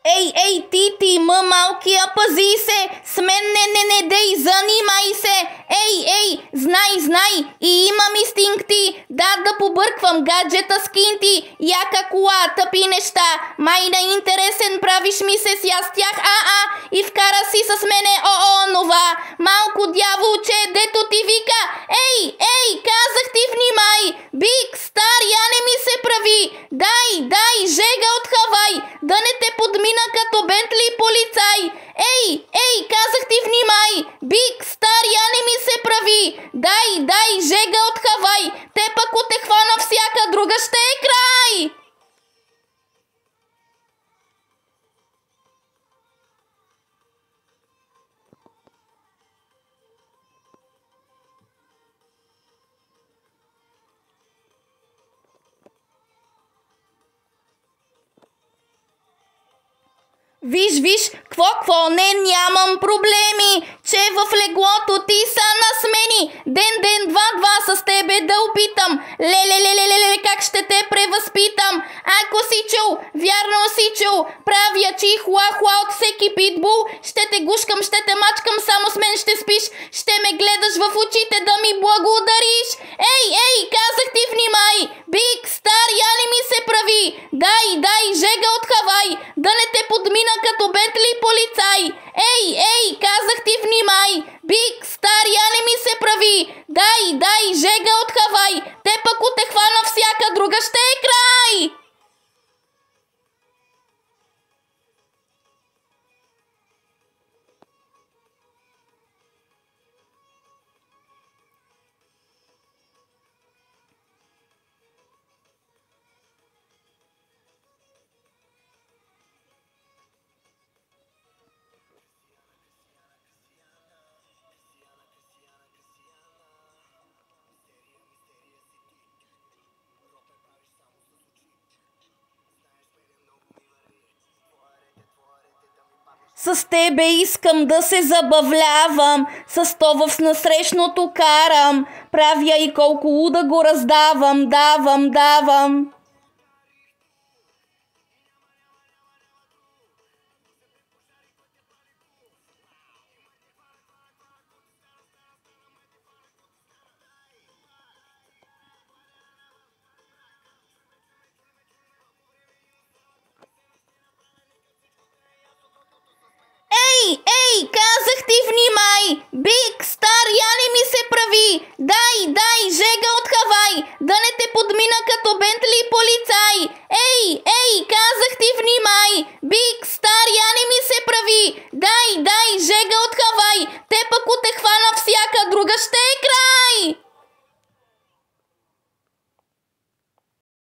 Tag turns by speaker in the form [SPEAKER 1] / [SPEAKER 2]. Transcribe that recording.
[SPEAKER 1] Ей, ти, малкия, пази се! С мен не дей, занимай се! Ей, знай, и имам инстинкти, да побърквам гаджета с кинти, яка кола, тъпи неща, май на интересен правиш ми се с я с тях, и вкара си с мене, нова, малко дяволче, дето ти вика, ей, казах ти внимай, биг, стар, я не ми се прави, дай, жега от Хавай, да не те подмина като Бентли полицай, ей, казах ти внимай, биг, стар, я не ми се прави, дай, жега от Хавай, те пък те хвана всяка друга, ще е край! Виж, какво, не, нямам проблеми, че в леглото ти са на смени, ден, два с тебе да опитам, леле, как ще те превъзпитам, ако си чул, вярно си чул, правя чихуа от всеки питбул, ще те гушкам, ще те мачкам, само с мен ще спиш, ще ме гледаш в очите да ми благодариш, ей, казах ти внимай, биг, стар, я не ми се прави, дай, жега от Хавай, да не те подмина като Бентли полицай, ей, казах ти внимай, биг, стар, я не ми се прави, дай, жега от Хавай, те пък те хвана всяка друга, ще е край! С тебе искам да се забавлявам, с това в насрещното карам, правя и колко луда го раздавам, давам. Ей, казах ти внимай, биг, стар, я не ми се прави, дай, жега от Хавай, да не те подмина като Бентли полицай, ей, казах ти внимай, биг, стар, я не ми се прави, дай, жега от Хавай, те пък те хвана всяка друга, ще е край!